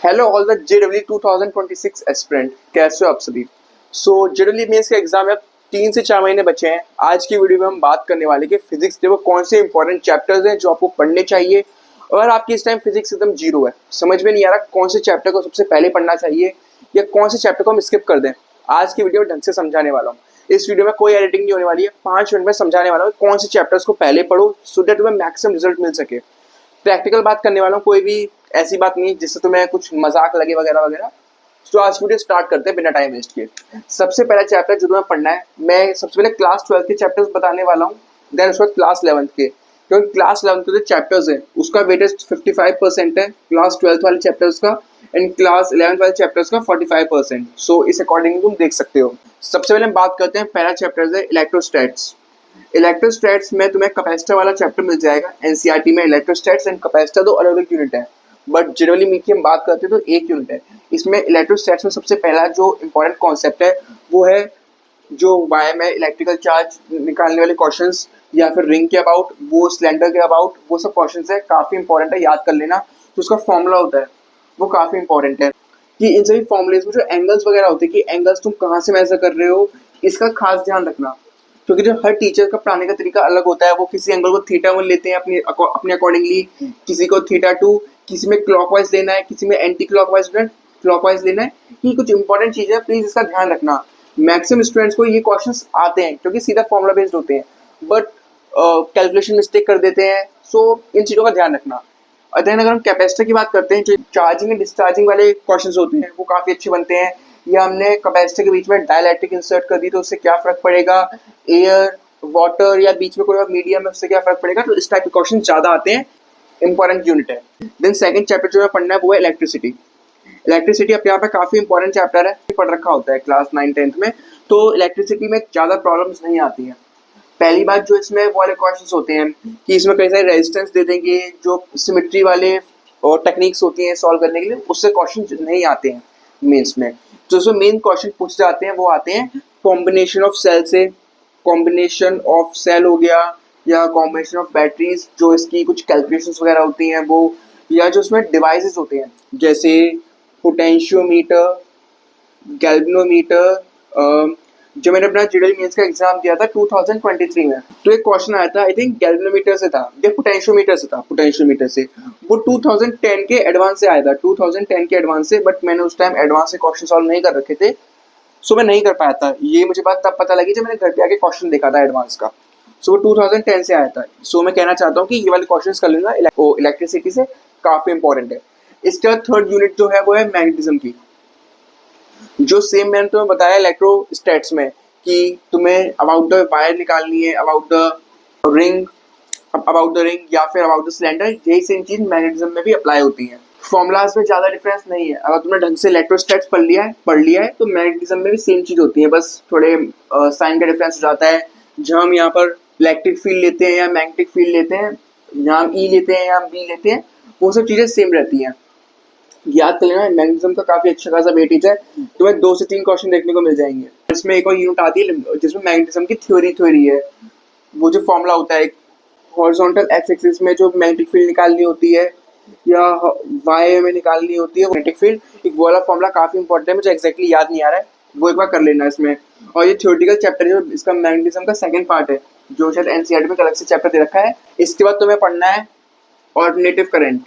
Hello all the JW 2026 aspirant, कैसे हो आप सभी। जेडब्ल्यू मेंस का एग्जाम है, 3 से 4 महीने बचे हैं। आज की वीडियो में हम बात करने वाले कि फिजिक्स के वो कौन से इंपॉर्टेंट चैप्टर्स हैं जो आपको पढ़ने चाहिए। और आपकी इस टाइम फिजिक्स एकदम जीरो है, समझ में नहीं आ रहा कौन से चैप्टर को सबसे पहले पढ़ना चाहिए या कौन से चैप्टर को हम स्किप कर दें। आज की वीडियो में ढंग से समझाने वाला हूँ। इस वीडियो में कोई एडिटिंग नहीं होने वाली है, 5 मिनट में समझाने वाला हूँ कौन से चैप्टर्स को पहले पढ़ो सो दैट तुम्हें मैक्सिमम रिजल्ट मिल सके। प्रैक्टिकल बात करने वाला हूँ, कोई भी ऐसी बात नहीं जिससे तुम्हें कुछ मजाक लगे वगैरह वगैरह। तो आज वीडियो स्टार्ट करते हैं बिना टाइम वेस्ट किए। सबसे पहला चैप्टर जो तुम्हें पढ़ना है, मैं सबसे पहले क्लास 12 के चैप्टर्स बताने वाला हूँ, देन उसके बाद क्लास 11 के, क्योंकि क्लास 11 के जो चैप्टर्स है उसका वेटेज 55% है क्लास 12 वाले चैप्टर्स का, एंड क्लास 11 वाले चैप्टर्स का 45%। सो इस अकॉर्डिंग तुम देख सकते हो। सबसे पहले हम बात करते हैं, पहला चैप्टर है इलेक्ट्रोस्टैट्स। इलेक्ट्रोस्टैट्स में तुम्हें कैपेसिटर वाला चैप्टर मिल जाएगा एनसीईआरटी में। इलेक्ट्रोस्टैट्स एंड कैपेसिटर दो अलग अलग यूनिट है, बट जनरली मीट की हम बात करते हैं तो एक यूनिट है। इसमें इलेक्ट्रोस्टैट्स में सबसे पहला जो इंपॉर्टेंट कॉन्सेप्ट है वो है जो वायर में इलेक्ट्रिकल चार्ज निकालने वाले क्वेश्चंस, या फिर रिंग के अबाउट, वो सिलेंडर के अबाउट, वो सब क्वेश्चंस है, काफी इंपॉर्टेंट है, याद कर लेना। तो उसका फॉर्मूला होता है वो काफी इंपॉर्टेंट है कि इन सभी फॉर्मूलेज में जो एंगल्स वगैरह होते हैं कि एंगल्स तुम कहाँ से मेजर कर रहे हो, इसका खास ध्यान रखना। क्योंकि जो हर टीचर का पढ़ाने का तरीका अलग होता है, वो किसी एंगल को थीटा 1 लेते हैं अपने अकॉर्डिंगली, किसी को थीटा 2, किसी में क्लॉकवाइज लेना है, किसी में एंटी क्लॉकवाइज लेना है। ये कुछ इंपॉर्टेंट चीज है, प्लीज इसका ध्यान रखना। मैक्सिमम स्टूडेंट्स को ये क्वेश्चंस आते हैं क्योंकि सीधा फॉर्मूला बेस्ड होते हैं, बट कैलकुलेशन मिस्टेक कर देते हैं। सो इन चीजों का ध्यान रखना। और देन अगर हम कैपेसिटर की बात करते हैं, जो चार्जिंग एंड डिस्चार्जिंग वाले क्वेश्चंस होते हैं वो काफी अच्छे बनते हैं। या हमने कैपेसिटर के बीच में डाइलेक्ट्रिक इंसर्ट कर दी तो उससे क्या फर्क पड़ेगा, एयर, वाटर या बीच में कोई और मीडियम है उससे क्या फर्क पड़ेगा। तो इस टाइप के क्वेश्चन ज्यादा आते हैं, इंपॉर्टेंट यूनिट है। देन सेकंड चैप्टर जो है पढ़ना है वो है इलेक्ट्रिसिटी। इलेक्ट्रिसिटी अपने यहाँ पे काफी इंपॉर्टेंट चैप्टर है, पढ़ रखा होता है क्लास 9-10 में। तो इलेक्ट्रिसिटी में ज्यादा प्रॉब्लम्स नहीं आती हैं। पहली बात जो इसमें वो वाले क्वेश्चंस होते हैं कि इसमें कई सारे रेजिस्टेंस दे देंगे, जो सिमेट्री वाले और टेक्निक्स होती हैं सॉल्व करने के लिए, उससे क्वेश्चन नहीं आते हैं मेंस में। जो उसमें मेन क्वेश्चन पूछ जाते हैं वो आते हैं कॉम्बिनेशन ऑफ सेल से, कॉम्बिनेशन ऑफ सेल हो गया, या कॉम्बिनेशन ऑफ बैटरीज, जो इसकी कुछ कैलकुलेशंस वगैरह होती हैं वो, या जो उसमें डिवाइसेस होते हैं जैसे पोटेंशियोमीटर, गैल्वेनोमीटर। जो मैंने अपना जेडब्ल्यू मेंस का एग्जाम दिया था 2023 में, तो एक क्वेश्चन आया था, आई थिंक गैल्वेनोमीटर से था या पोटेंशियोमीटर से था, पोटेंशियोमीटर से। वो 2010 के एडवांस से आया था, 2010 के एडवांस से, बट मैंने उस टाइम एडवांस से क्वेश्चन सॉल्व नहीं कर रखे थे, सो मैं नहीं कर पाया था। ये मुझे बात तब पता लगी जब मैंने घर पे आके क्वेश्चन देखा था एडवांस का। सो वो 2010 से आया था। सो मैं कहना चाहता हूँ कि ये वाले क्वेश्चन कर लेना इलेक्ट्रिसिटी से, काफी इंपॉर्टेंट है। इसका थर्ड यूनिट जो है वो है मैग्नेटिज्म की। जो सेम मैंने तुम्हें बताया इलेक्ट्रोस्टैट्स में कि तुम्हें अबाउट द वायर निकालनी है, अबाउट द रिंग या फिर अबाउट द सिलेंडर, यही सेम चीज मैग्नेटिज्म में भी अप्लाई होती है। फॉर्मुलाज में ज्यादा डिफरेंस नहीं है। अगर तुमने ढंग से इलेक्ट्रोस्टैट्स पढ़ लिया है तो मैग्नेटिज्म में भी सेम चीज होती है, बस थोड़े साइन का डिफरेंस हो जाता है। जहाँ हम यहाँ पर इलेक्ट्रिक फील्ड लेते हैं या मैग्नेटिक फील्ड लेते हैं, यहाँ हम ई लेते हैं या हम बी लेते हैं, वो सब चीजें सेम रहती हैं। याद कर लेना, मैग्नेटिज्म का काफी अच्छा खासा वेटेज है, तुम्हें 2 से 3 क्वेश्चन देखने को मिल जाएंगे। इसमें एक और यूनिट आती है जिसमें मैग्नेटिज्म की थ्योरी है। वो जो फॉर्मूला होता है, हॉरिजॉन्टल एक्स एक्सिस में जो मैग्नेटिक फील्ड निकालनी होती है या वाई में निकालनी होती है मैग्नेटिक फील्ड, एक वो वाला फॉर्मूला काफी इंपॉर्टेंट है, मुझे एग्जैक्टली याद नहीं आ रहा है, वो एक बार कर लेना इसमें। और ये थ्योरेटिकल चैप्टर जो इसका मैग्नेटिज्म का सेकंड पार्ट है, जो शायद एनसीईआरटी में अलग से चैप्टर दे रखा है। इसके बाद तुम्हें पढ़ना है ऑल्टरनेटिव करंट।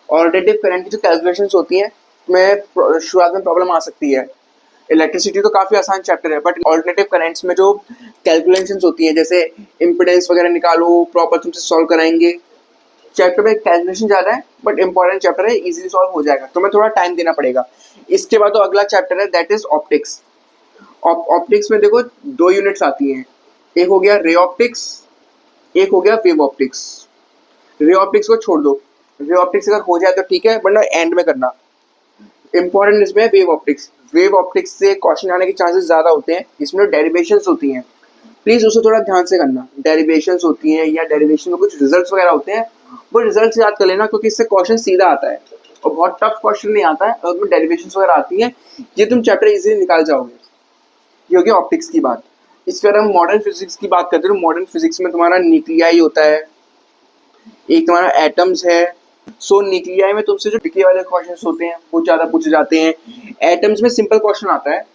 ऑल्टरनेटिव करंट की जो कैलकुलेशंस होती हैं, तुम्हें शुरुआत में प्रॉब्लम आ सकती है। इलेक्ट्रिसिटी तो काफी आसान चैप्टर है, बट ऑल्टरनेटिव करंट्स में जो कैलकुलेशंस होती हैं, जैसे इम्पिडेंस वगैरह निकालो, प्रॉपर तुमसे सॉल्व कराएंगे। चैप्टर में कैलकुलेशन ज्यादा है बट इंपॉर्टेंट चैप्टर है, इजीली सॉल्व हो जाएगा, तुम्हें थोड़ा टाइम देना पड़ेगा। इसके बाद तो अगला चैप्टर है, दैट इज ऑप्टिक्स। ऑप्टिक्स में देखो 2 यूनिट्स आती हैं, एक हो गया रे ऑप्टिक्स, एक हो गया वेव ऑप्टिक्स। रे ऑप्टिक्स को छोड़ दो, रे ऑप्टिक्स अगर हो जाए तो ठीक है, वरना एंड में करना। इंपॉर्टेंट इसमें वेव ऑप्टिक्स। वेव ऑप्टिक्स से क्वेश्चन आने के चांसेस ज्यादा होते हैं। इसमें डेरिवेशंस होती हैं, प्लीज उसे थोड़ा ध्यान से करना। डेरिवेशंस होती हैं या डेरिवेशन में कुछ रिजल्ट्स वगैरह होते हैं, वो रिजल्ट्स याद कर लेना, क्योंकि इससे क्वेश्चन सीधा आता है और बहुत टफ क्वेश्चन नहीं आता है। अगर डेरिवेशंस वगैरह आती हैं, ये तुम चैप्टर इजीली निकाल जाओगे। ये हो गया ऑप्टिक्स की बात। इसके बाद हम मॉडर्न फिजिक्स की बात करते हैं। मॉडर्न फिजिक्स में तुम्हारा न्यूक्लियाई होता है, एक तुम्हारा एटम्स है, सो न्यूक्लियाई में तुमसे जो डिके वाले क्वेश्चन होते हैं वो ज्यादा पूछे जाते हैं। एटम्स में सिंपल क्वेश्चन आता है,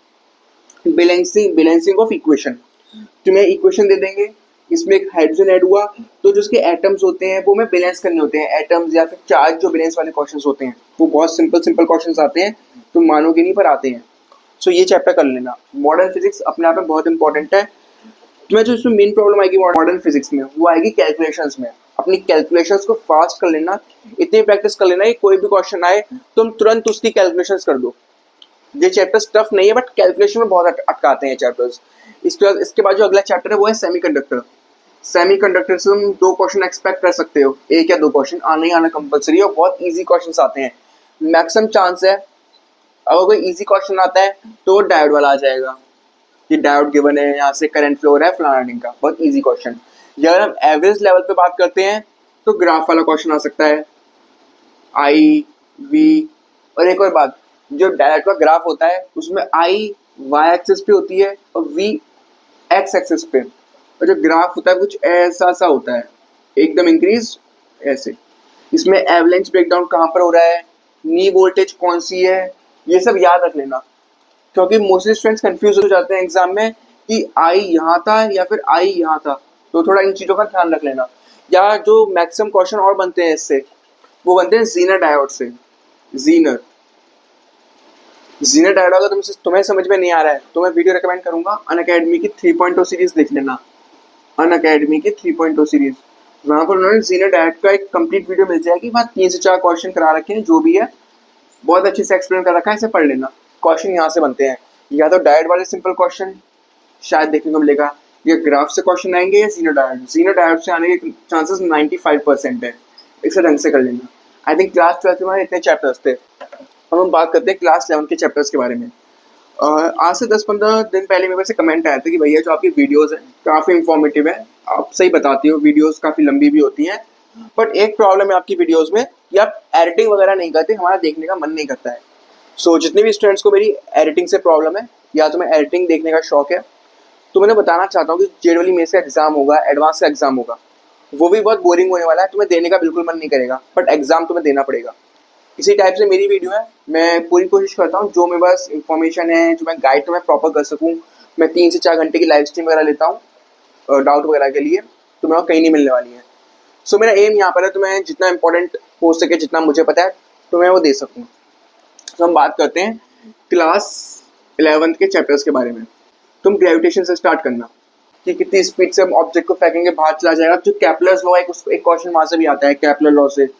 बैलेंसिंग ऑफ इक्वेशन। तुम्हें इक्वेशन दे देंगे, इसमें एक हाइड्रोजन ऐड हुआ तो जो उसके एटम्स होते हैं वो हमें बैलेंस करने होते हैं। एटम्स या फिर चार्ज जो बैलेंस वाले क्वेश्चंस होते हैं वो बहुत सिंपल क्वेश्चंस आते हैं, तुम मानोगे नहीं पर आते हैं। सो ये चैप्टर कर लेना। मॉडर्न फिजिक्स अपने आप में बहुत इंपॉर्टेंट है। तुम्हें जो इसमें मेन प्रॉब्लम आएगी मॉडर्न फिजिक्स में वो आएगी कैलकुलेशंस में। अपनी कैलकुलेशंस को फास्ट कर लेना, इतनी प्रैक्टिस कर लेना कि कोई भी क्वेश्चन आए तुम तुरंत उसकी कैलकुलेशंस कर दो। ये चैप्टर्स टफ नहीं है बट कैलकुलेशन में बहुत अटकाते हैं चैप्टर्स। इसके बाद जो अगला चैप्टर है वो है सेमीकंडक्टर। सेमीकंडक्टर से तुम 2 क्वेश्चन एक्सपेक्ट कर सकते हो, 1 या 2 क्वेश्चन आने ही आना कंपलसरी है और बहुत इजी क्वेश्चंस आते हैं। मैक्सिमम चांस है अगर कोई इजी क्वेश्चन आता है तो वो डायोड वाला आ जाएगा कि डायोड गिवन है, यहाँ से करंट फ्लो हो रहा है फलाना ढिंग का, बहुत इजी क्वेश्चन। अगर हम एवरेज लेवल पे बात करते हैं तो ग्राफ वाला क्वेश्चन आ सकता है, आई वी। और एक और बात, जो डायोड का ग्राफ होता है उसमें आई वाई एक्सिस पे होती है और वी एक्स एक्सिस पे, और जो ग्राफ होता है कुछ ऐसा सा होता है, एकदम इंक्रीज ऐसे। इसमें एवलेंस ब्रेकडाउन कहाँ पर हो रहा है, नी वोल्टेज कौन सी है, ये सब याद रख लेना, क्योंकि मोस्टली स्टूडेंट्स कंफ्यूज हो जाते हैं एग्जाम में कि आई यहाँ था या फिर आई यहाँ था, तो थोड़ा इन चीज़ों का ध्यान रख लेना। या जो मैक्सिमम क्वेश्चन और बनते हैं इससे, वो बनते हैं जीनर डायोड से। जीनर डायोड अगर तुम्हें समझ में नहीं आ रहा है तो मैं वीडियो रिकमेंड करूंगा, अनअकैडमी की 3.0 सीरीज देख लेना। अनअकैडमी की 3.0 सीरीज, वहाँ पर उन्होंने जीनर डायोड का एक कंप्लीट वीडियो मिल जाएगी, वहाँ 3 से 4 क्वेश्चन करा रखे हैं, जो भी है बहुत अच्छे से एक्सप्लेन कर रखा है, इसे पढ़ लेना। क्वेश्चन यहाँ से बनते हैं, या तो डायोड वाले सिंपल क्वेश्चन शायद देखने को मिलेगा, या ग्राफ से क्वेश्चन आएंगे, या जीनर डायोड से आने के चांसेस 95% है। इसे ढंग से कर लेना। आई थिंक क्लास 12 में इतने चैप्टर्स थे। हम बात करते हैं क्लास 11 के चैप्टर्स के बारे में। आज से 10-15 दिन पहले मेरे पास कमेंट आया था कि भैया जो आपकी वीडियोस हैं काफ़ी इंफॉर्मेटिव है, आप सही बताती हो, वीडियोस काफ़ी लंबी भी होती हैं, बट एक प्रॉब्लम है आपकी वीडियोस में कि आप एडिटिंग वगैरह नहीं करते, हमारा देखने का मन नहीं करता है। सो जितने भी स्टूडेंट्स को मेरी एडिटिंग से प्रॉब्लम है या तुम्हें एडिटिंग देखने का शौक है, तो मैंने बताना चाहता हूँ कि जेडब्ल्यू मेंस का एग्जाम होगा, एडवांस का एग्जाम होगा, वो भी बहुत बोरिंग होने वाला है, तुम्हें देने का बिल्कुल मन नहीं करेगा, बट एग्जाम तुम्हें देना पड़ेगा। इसी टाइप से मेरी वीडियो है, मैं पूरी कोशिश करता हूँ जो मेरे पास इन्फॉर्मेशन है, जो मैं गाइड तुम्हें प्रॉपर कर सकूँ। मैं 3 से 4 घंटे की लाइव स्ट्रीम वगैरह लेता हूँ डाउट वगैरह के लिए, तो मेरे को कहीं नहीं मिलने वाली है। सो मेरा एम यहाँ पर है तुम्हें जितना इंपॉर्टेंट हो सके, जितना मुझे पता है तो मैं वो दे सकूँ। तो हम बात करते हैं क्लास 11 के चैप्टर्स के बारे में। तुम ग्रेविटेशन से स्टार्ट करना कि कितनी स्पीड से हम ऑब्जेक्ट को फेंकेंगे बाहर चला जाएगा। जो केपलर्स लॉ है, एक क्वेश्चन वहाँ से भी आता है केपलर लॉ से।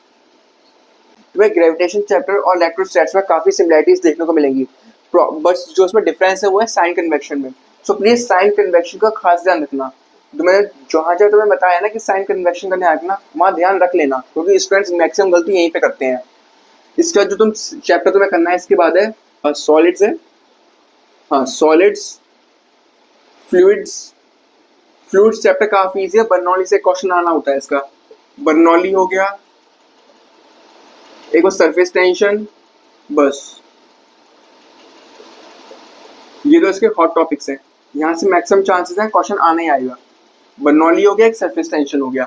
तुम्हें ग्रेविटेशन चैप्टर और इलेक्ट्रोस्टैटिक्स में काफ़ी सिमिलरिटीज देखने को मिलेंगी, बस जो उसमें डिफरेंस है वो है साइन कन्वेक्शन में। सो प्लीज साइन कन्वेक्शन का खास ध्यान रखना। तो मैंने जहाँ जहाँ तुम्हें बताया ना कि साइन कन्वेक्शन का ध्यान रखना, वहाँ ध्यान रख लेना, क्योंकि स्टूडेंट्स मैक्सिमम गलती यहीं पे करते हैं। इसका जो तुम चैप्टर तुम्हें करना है इसके बाद है सॉलिड्स है, हाँ सॉलिड्स, फ्लूइड्स चैप्टर काफ़ी ईजी है। बर्नौली से क्वेश्चन आना होता है इसका, बर्नौली हो गया, एक वो सरफेस टेंशन, बस ये तो इसके हॉट टॉपिक्स हैं, यहाँ से मैक्सिमम चांसेस हैं क्वेश्चन आने ही आएगा। बर्नौली हो गया, एक सरफेस टेंशन हो गया।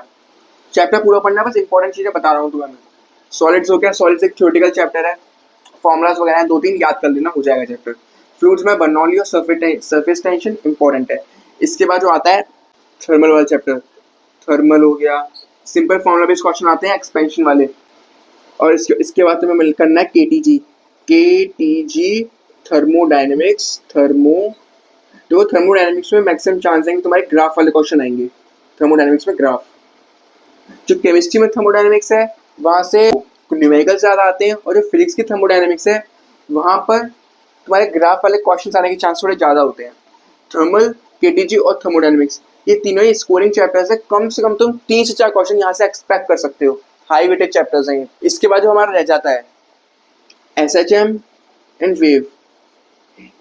चैप्टर पूरा पढ़ना है, बस इंपॉर्टेंट चीज़ें बता रहा हूँ तुम्हें मैं। सॉलिड्स हो गया, सॉलिड्स एक थ्योरेटिकल चैप्टर है, फॉर्मुलाज वगैरह हैं, 2-3 याद कर लेना, हो जाएगा चैप्टर। फ्लूइड्स में बर्नौली और सरफेस टेंशन इंपॉर्टेंट है। इसके बाद जो आता है थर्मल वाला चैप्टर, थर्मल हो गया, सिंपल फॉर्मुला बेस्ड क्वेश्चन आते हैं एक्सपेंशन वाले। और इसके बाद तुम्हें मिल करना है केटीजी थर्मोडायनेमिक्स। देखो थर्मोडायनेमिक्स में मैक्सिमम चांस है कि तुम्हारे ग्राफ वाले क्वेश्चन आएंगे। थर्मोडायनेमिक्स में ग्राफ, जो केमिस्ट्री में थर्मोडायनेमिक्स है वहाँ से न्यूमेरिकल ज़्यादा आते हैं, और जो फिजिक्स की थर्मोडायनेमिक्स है वहाँ पर तुम्हारे ग्राफ वाले क्वेश्चन आने के चांस थोड़े ज़्यादा होते हैं। थर्मल, केटीजी और थर्मोडायनेमिक्स, ये तीनों ही स्कोरिंग चैप्टर्स है, कम से कम तुम 3 से 4 क्वेश्चन यहाँ से एक्सपेक्ट कर सकते हो, हाई वेटेड चैप्टर्स हैं। इसके बाद जो हमारा रह जाता है SHM and wave,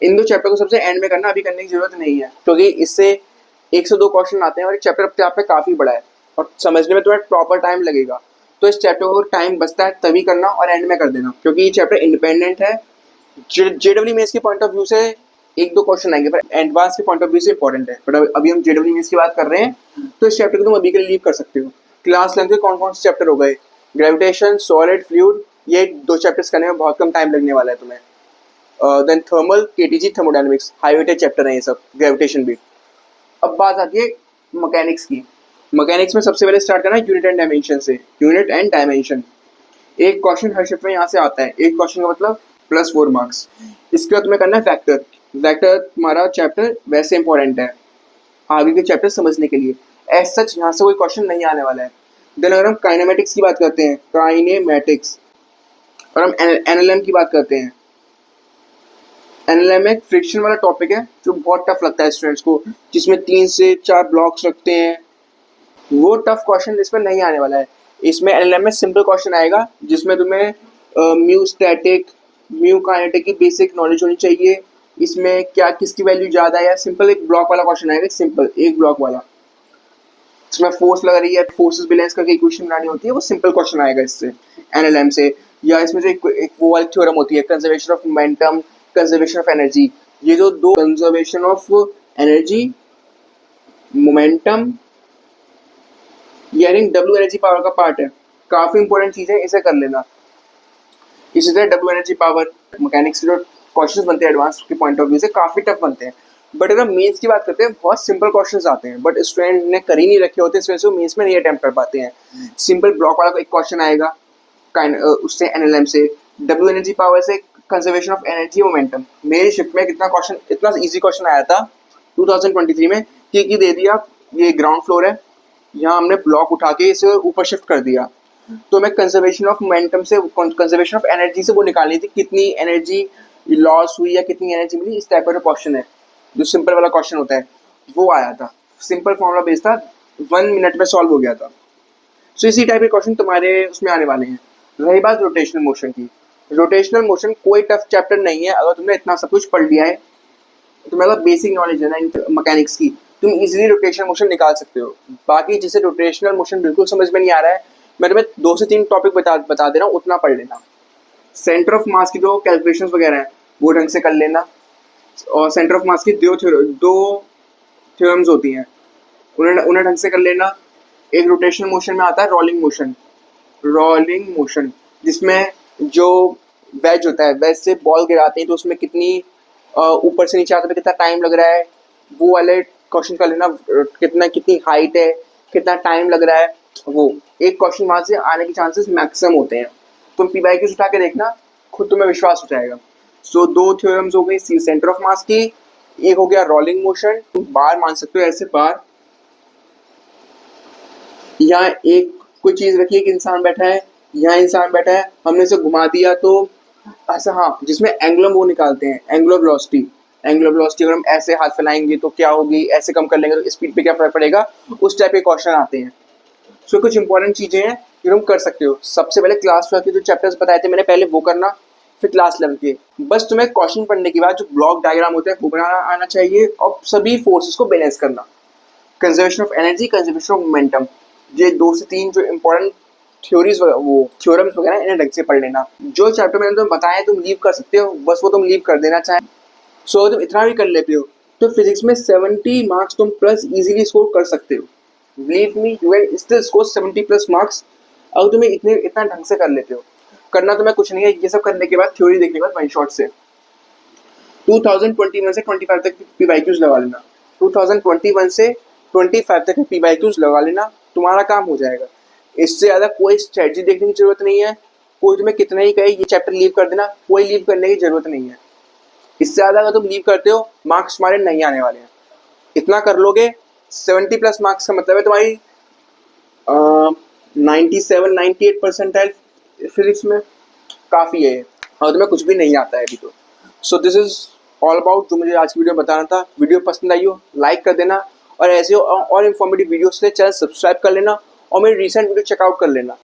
in 2 chapter को सबसे एंड में करना, अभी करने की जरूरत नहीं है, क्योंकि इससे 1 से 2 क्वेश्चन आते हैं और एक चैप्टर अपने आप में काफ़ी बड़ा है और समझने में तुम्हें प्रॉपर टाइम लगेगा। तो इस चैप्टर को टाइम बचता है तभी करना और एंड में कर देना, क्योंकि ये चैप्टर इंडिपेंडेंट है। जेडब्ल्यू मेंस के पॉइंट ऑफ व्यू से 1-2 क्वेश्चन आएंगे, पर एडवांस के पॉइंट ऑफ व्यू से इंपॉर्टेंट है। बट अभी हम जेडब्ल्यू मेंस की बात कर रहे हैं, तो इस चैप्टर को तुम अभी के लिए लीव कर सकते हो। क्लास 11 के कौन कौन से चैप्टर हो गए, ग्रेविटेशन, सॉलिड, फ्लूइड, ये 2 चैप्टर्स करने में बहुत कम टाइम लगने वाला है तुम्हें। Then thermal, KTG, thermodynamics, high weighted chapter है ये सब, ग्रेविटेशन भी। अब बात आती है मैकेनिक्स की। मैकेनिक्स में सबसे पहले स्टार्ट करना है यूनिट एंड डायमेंशन से। यूनिट एंड डायमेंशन, एक क्वेश्चन हर शिफ्ट में यहाँ से आता है। एक क्वेश्चन का मतलब +4 मार्क्स। इसके बाद तुम्हें करना है वेक्टर। वेक्टर तुम्हारा चैप्टर वैसे इंपॉर्टेंट है आगे के चैप्टर समझने के लिए। एज सच यहाँ से कोई क्वेश्चन नहीं आने वाला है। देन अगर हम काइनेमेटिक्स की बात करते हैं, काइनेमेटिक्स, और हम एनएलएम की बात करते हैं। एनएलएम एक फ्रिक्शन वाला टॉपिक है जो बहुत टफ लगता है स्टूडेंट्स को, जिसमें 3 से 4 ब्लॉक्स रखते हैं। वो टफ क्वेश्चन इसमें नहीं आने वाला है। इसमें एनएलएम में सिंपल क्वेश्चन आएगा जिसमें तुम्हें म्यू स्टैटिक, म्यू काइनेटिक की बेसिक नॉलेज होनी चाहिए। इसमें क्या किसकी वैल्यू ज़्यादा है, सिंपल एक ब्लॉक वाला क्वेश्चन आएगा, सिंपल एक ब्लॉक वाला। इसमें फोर्स लग रही है, फोर्सेस बैलेंस करके इक्वेशन बनानी होती है, वो सिंपल क्वेश्चन आएगा इससे एनएलएम से। या इसमें जो एक वो वाली थ्योरम होती है, conservation of momentum, conservation of energy. ये जो 2 कंजर्वेशन ऑफ एनर्जी, मोमेंटम, यानी डब्ल्यू एनर्जी पावर का पार्ट है, काफ़ी इंपॉर्टेंट चीज़ है, इसे कर लेना। इसी तरह डब्ल्यू एनर्जी पावर, मैकेनिक्स के जो क्वेश्चंस बनते हैं एडवांस के पॉइंट ऑफ व्यू से काफ़ी टफ बनते हैं। बट अगर मेंस की बात करते हैं बहुत सिंपल क्वेश्चंस आते हैं, बट स्टूडेंट ने कर ही नहीं रखे होते, इस वजह से वो मेंस में नहीं अटेम्प्ट कर पाते हैं। सिंपल ब्लॉक वाला एक क्वेश्चन आएगा उससे एनएलएम से, डब्ल्यू एनर्जी पावर से कंजर्वेशन ऑफ एनर्जी मोमेंटम। मेरी शिफ्ट में कितना क्वेश्चन, इतना इजी क्वेश्चन आया था 2023 में कि दे दिया ये ग्राउंड फ्लोर है, यहाँ हमने ब्लॉक उठा के इसे ऊपर शिफ्ट कर दिया, तो मैं कंजर्वेशन ऑफ मोमेंटम से कंजर्वेशन ऑफ एनर्जी से वो निकालनी थी, कितनी एनर्जी लॉस हुई या कितनी एनर्जी मिली। इस टाइप का क्वेश्चन है जो सिंपल वाला क्वेश्चन होता है, वो आया था। सिंपल फॉर्मूला बेस्ड था, 1 मिनट में सॉल्व हो गया था। सो इसी टाइप के क्वेश्चन तुम्हारे उसमें आने वाले हैं। रही बात रोटेशनल मोशन की, रोटेशनल मोशन कोई टफ चैप्टर नहीं है। अगर तुमने इतना सब कुछ पढ़ लिया है, तुम्हें अगर बेसिक नॉलेज है ना मैकेनिक्स की, तुम इजीली रोटेशनल मोशन निकाल सकते हो। बाकी जिसे रोटेशनल मोशन बिल्कुल समझ में नहीं आ रहा है, मैं तुम्हें 2 से 3 टॉपिक बता दे रहा हूँ, उतना पढ़ लेना। सेंटर ऑफ मास की जो कैलकुलेशन वगैरह है वो ढंग से कर लेना, और सेंटर ऑफ मास की 2 थ्योरम्स होती हैं, उन्हें ढंग से कर लेना। एक रोटेशनल मोशन में आता है रोलिंग मोशन, जिसमें जो वेज होता है, वेज से बॉल गिराते हैं तो उसमें कितनी ऊपर से नीचे आते हुए कितना टाइम लग रहा है, वो वाले क्वेश्चन कर लेना। कितनी हाइट है, कितना टाइम लग रहा है, वो एक क्वेश्चन वहाँ से आने के चांसेस मैक्सिमम होते हैं। तुम PYQs उठा के देखना, खुद तुम्हें विश्वास हो जाएगा। सो 2 थ्योरम्स हो गई सेंटर ऑफ मास की, एक हो गया रोलिंग मोशन, तुम बार मान सकते हो ऐसे बार, यहाँ एक कोई चीज रखी है कि इंसान बैठा है, यहाँ इंसान बैठा है, हमने इसे घुमा दिया तो ऐसा, हाँ, जिसमें एंगुलर वो निकालते हैं, एंगुलर वेलोसिटी अगर हम ऐसे हाथ फैलाएंगे तो क्या होगी, ऐसे कम कर लेंगे तो स्पीड पे क्या फर्क पड़ेगा, उस टाइप के क्वेश्चन आते हैं। सो कुछ इंपॉर्टेंट चीजें हैं जो तुम कर सकते हो। सबसे पहले क्लास 12 के जो चैप्टर्स बताए थे मैंने, पहले वो करना, फिर क्लास 11 के। बस तुम्हें क्वेश्चन पढ़ने के बाद जो ब्लॉक डायग्राम होते हैं वो बनाना आना चाहिए, और सभी फोर्सेस को बैलेंस करना, conservation of energy, conservation of momentum, ये 2 से 3 जो इंपॉर्टेंट थ्योरम्स वगैरह इन्हें ढंग से पढ़ लेना। जो चैप्टर मैंने तुम्हें बताया तुम लीव कर सकते हो, बस वो तुम लीव कर देना चाहें। सो तुम इतना भी कर लेते हो तो फिजिक्स में 70 मार्क्स तुम प्लस इजीली स्कोर कर सकते हो। Believe me, you can still score 70+ marks अगर तुम्हें इतना ढंग से कर लेते हो। करना तुम्हें कुछ नहीं है, ये सब करने के बाद थ्योरी देखने के बाद वन शॉट से 2021 से 25 तक PYQs लगा लेना। 2021 से 25 तक PYQs लगा लेना, तुम्हारा काम हो जाएगा। इससे ज़्यादा कोई स्ट्रेटजी देखने की जरूरत नहीं है। कोई तुम्हें कितना ही कहे ये चैप्टर लीव कर देना, कोई लीव करने की जरूरत नहीं है। इससे ज़्यादा अगर तुम लीव करते हो, मार्क्स तुम्हारे नहीं आने वाले हैं। इतना कर लोगे, 70+ मार्क्स का मतलब है तुम्हारी 97-98% फिजिक्स में, काफ़ी है। और तुम्हें कुछ भी नहीं आता है अभी तो। So this is all about जो मुझे आज की वीडियो बताना था। वीडियो पसंद आई हो लाइक कर देना, और ऐसे और इन्फॉर्मेटिव वीडियोस के लिए चैनल सब्सक्राइब कर लेना, और मेरी रिसेंट वीडियो चेकआउट कर लेना।